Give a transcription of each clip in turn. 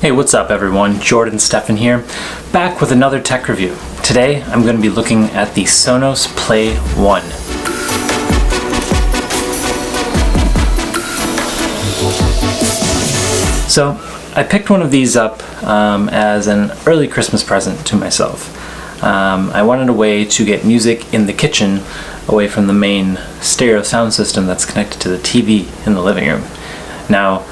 Hey, what's up everyone? Jordan Steffen here, back with another tech review. Today I'm going to be looking at the Sonos Play 1. So I picked one of these up as an early Christmas present to myself. I wanted a way to get music in the kitchen away from the main stereo sound system that's connected to the TV in the living room. Now,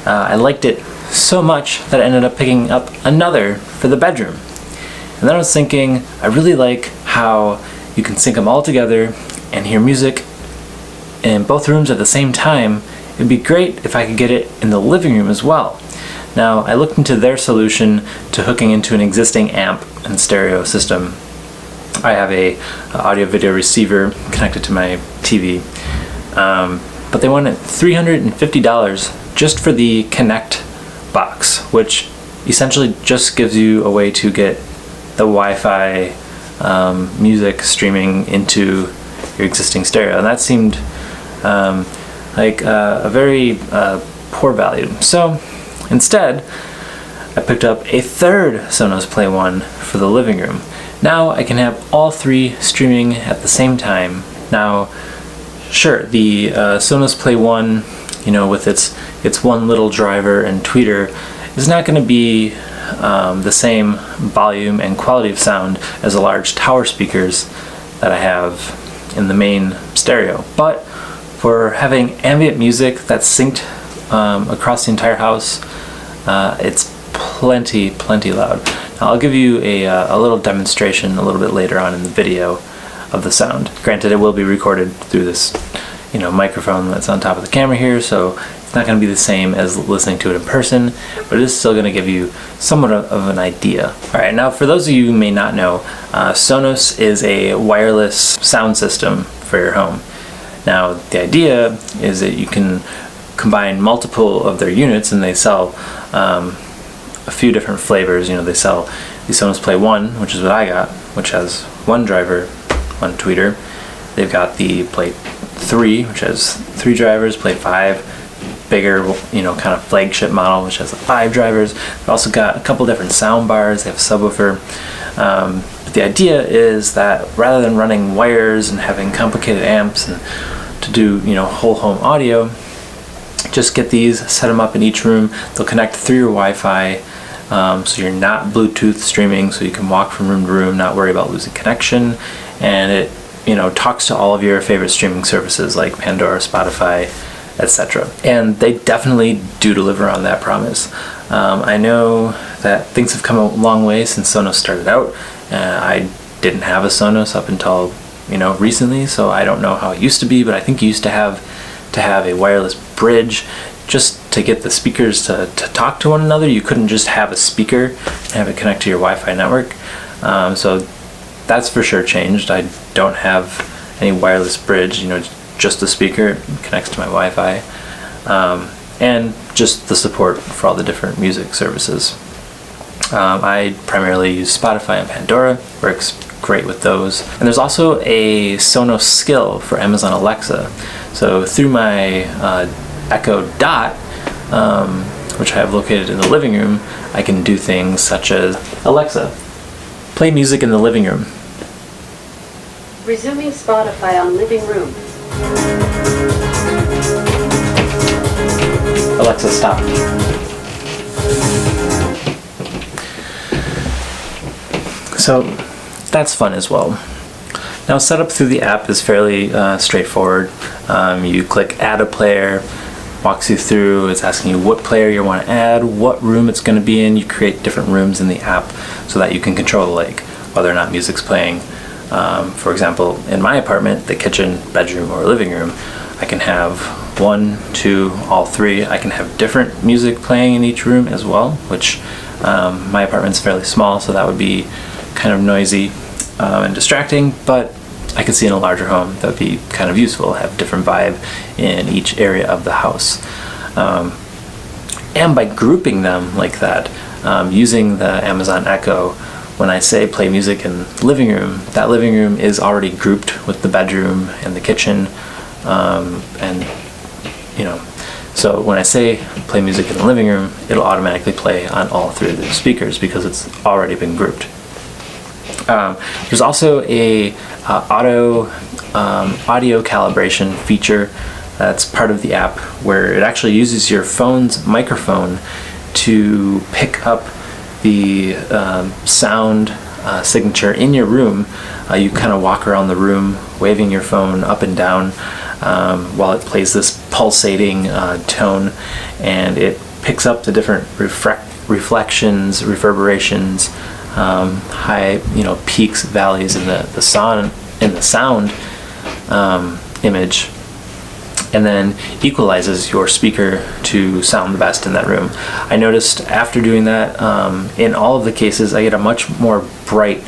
I liked it so much that I ended up picking up another for the bedroom. And then I was thinking, I really like how you can sync them all together and hear music in both rooms at the same time. It'd be great if I could get it in the living room as well. Now, I looked into their solution to hooking into an existing amp and stereo system. I have a audio video receiver connected to my TV, but they wanted $350 just for the Connect box, which essentially just gives you a way to get the Wi-Fi music streaming into your existing stereo, and that seemed like a very poor value. So instead, I picked up a third Sonos Play 1 for the living room. Now I can have all three streaming at the same time. Now, sure, the Sonos Play 1, with its one little driver and tweeter, is not going to be the same volume and quality of sound as the large tower speakers that I have in the main stereo. But for having ambient music that's synced across the entire house, it's plenty loud. Now, I'll give you a little demonstration a little bit later on in the video of the sound. Granted, it will be recorded through this microphone that's on top of the camera here, so it's not going to be the same as listening to it in person, but it is still going to give you somewhat of an idea. Alright, now for those of you who may not know, Sonos is a wireless sound system for your home. Now, the idea is that you can combine multiple of their units, and they sell a few different flavors. They sell the Sonos Play 1, which is what I got, which has one driver, one tweeter. They've got the Play 3, which has 3 drivers, Play 5, bigger, kind of flagship model, which has 5 drivers. They've also got a couple different sound bars. They have a subwoofer. But the idea is that rather than running wires and having complicated amps and to do, whole home audio, just get these, set them up in each room. They'll connect through your Wi-Fi, so you're not Bluetooth streaming, so you can walk from room to room, not worry about losing connection, and it talks to all of your favorite streaming services like Pandora, Spotify, etc. And they definitely do deliver on that promise. I know that things have come a long way since Sonos started out. I didn't have a Sonos up until recently, so I don't know how it used to be, but I think you used to have a wireless bridge just to get the speakers to talk to one another. You couldn't just have a speaker and have it connect to your Wi-Fi network. So that's for sure changed. I don't have any wireless bridge, just the speaker connects to my Wi-Fi, and just the support for all the different music services. I primarily use Spotify and Pandora, works great with those. And there's also a Sonos skill for Amazon Alexa. So through my Echo Dot, which I have located in the living room, I can do things such as, Alexa, play music in the living room. Resuming Spotify on living room. Alexa, stop. So that's fun as well. Now, setup through the app is fairly straightforward. You click add a player, walks you through. It's asking you what player you want to add, what room it's going to be in. You create different rooms in the app so that you can control whether or not music's playing. For example, in my apartment, the kitchen, bedroom, or living room, I can have 1, 2, all 3. I can have different music playing in each room as well, which my apartment's fairly small, so that would be kind of noisy and distracting, but I could see in a larger home that would be kind of useful, have different vibe in each area of the house. And by grouping them like that, using the Amazon Echo, when I say play music in living room, that living room is already grouped with the bedroom and the kitchen, and So when I say play music in the living room, it'll automatically play on all three of the speakers because it's already been grouped. There's also a audio calibration feature that's part of the app, where it actually uses your phone's microphone to pick up the sound signature in your room. You kind of walk around the room waving your phone up and down while it plays this pulsating tone, and it picks up the different reflections, reverberations, high, peaks, valleys in the sound image, and then equalizes your speaker to sound the best in that room. I noticed after doing that, in all of the cases, I get a much more bright,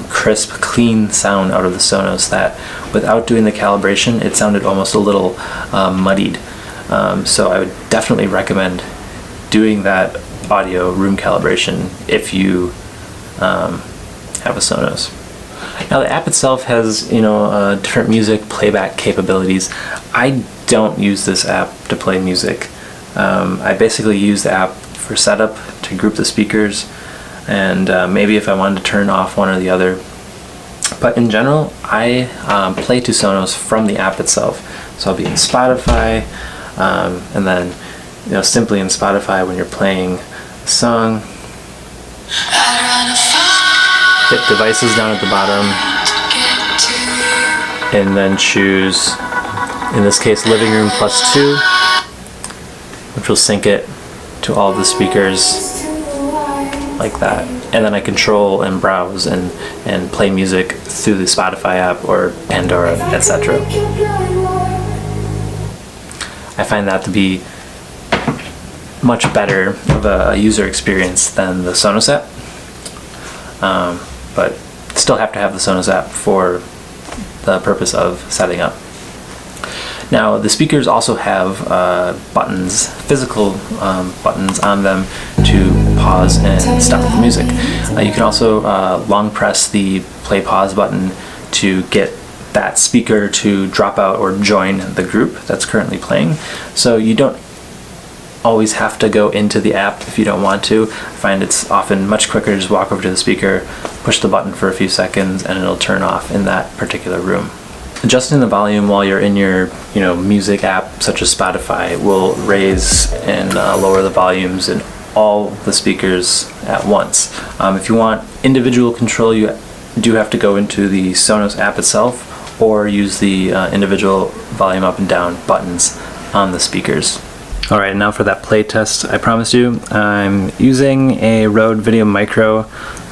crisp, clean sound out of the Sonos that without doing the calibration, it sounded almost a little muddied. So I would definitely recommend doing that audio room calibration if you have a Sonos. Now the app itself has different music playback capabilities. I don't use this app to play music. I basically use the app for setup, to group the speakers, and maybe if I wanted to turn off one or the other. But in general, I play to Sonos from the app itself. So I'll be in Spotify, and then simply in Spotify, when you're playing a song, hit devices down at the bottom, and then choose, in this case, living room +2, which will sync it to all of the speakers like that. And then I control and browse and play music through the Spotify app or Pandora, etc. I find that to be much better of a user experience than the Sonos app. But still have to have the Sonos app for the purpose of setting up. Now the speakers also have buttons, physical buttons on them to pause and stop the music. You can also long press the play pause button to get that speaker to drop out or join the group that's currently playing. So you don't always have to go into the app if you don't want to. I find it's often much quicker to just walk over to the speaker, push the button for a few seconds, and it'll turn off in that particular room. Adjusting the volume while you're in your music app such as Spotify will raise and lower the volumes in all the speakers at once. If you want individual control, you do have to go into the Sonos app itself or use the individual volume up and down buttons on the speakers. Alright, now for that play test I promised you. I'm using a Rode Video Micro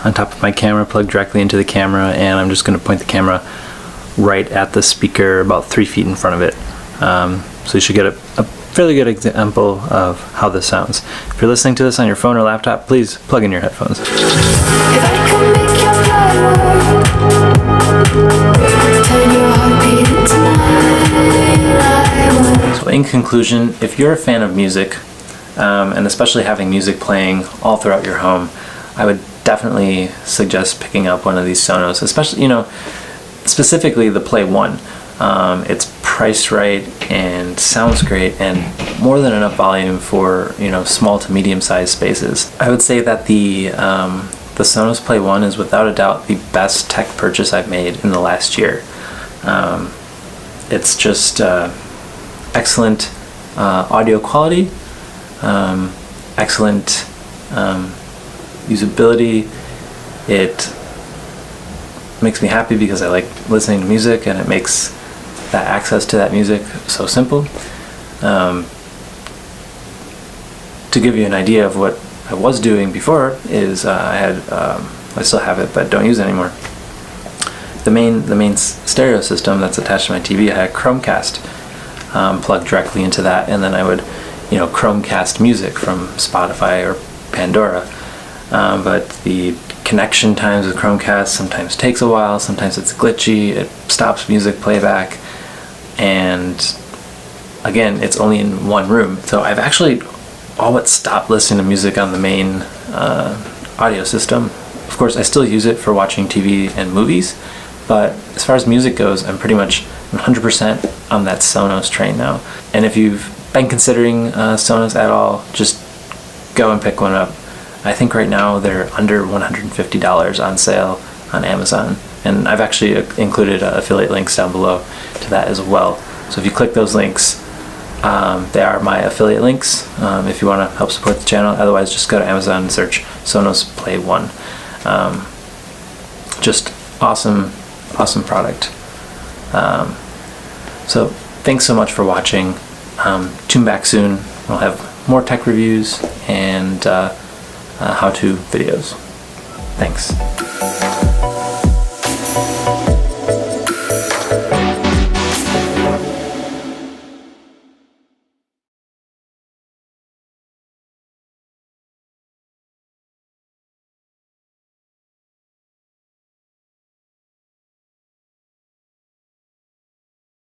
on top of my camera, plugged directly into the camera, and I'm just going to point the camera right at the speaker about 3 feet in front of it. So you should get a fairly good example of how this sounds. If you're listening to this on your phone or laptop, please plug in your headphones. If I could make your blood warm, turn your heartbeat into mine. So in conclusion, if you're a fan of music, and especially having music playing all throughout your home, I would definitely suggest picking up one of these Sonos, especially, specifically the Play 1. It's priced right and sounds great and more than enough volume for small to medium sized spaces. I would say that the Sonos Play 1 is without a doubt the best tech purchase I've made in the last year. It's just excellent audio quality, excellent usability. It makes me happy because I like listening to music, and it makes that access to that music so simple. To give you an idea of what I was doing before is I still have it but don't use it anymore. The main stereo system that's attached to my TV, I had a Chromecast plugged directly into that, and then I would Chromecast music from Spotify or Pandora. But the connection times with Chromecast sometimes takes a while, sometimes it's glitchy, it stops music playback, and again, it's only in one room. So I've actually all but stopped listening to music on the main audio system. Of course, I still use it for watching TV and movies, but as far as music goes, I'm pretty much 100% on that Sonos train now. And if you've been considering Sonos at all, just go and pick one up. I think right now they're under $150 on sale on Amazon, and I've actually included affiliate links down below to that as well. So if you click those links, they are my affiliate links if you want to help support the channel. Otherwise, just go to Amazon and search Sonos Play 1. Just awesome product. So thanks so much for watching. Tune back soon. We'll have more tech reviews and how-to videos. Thanks.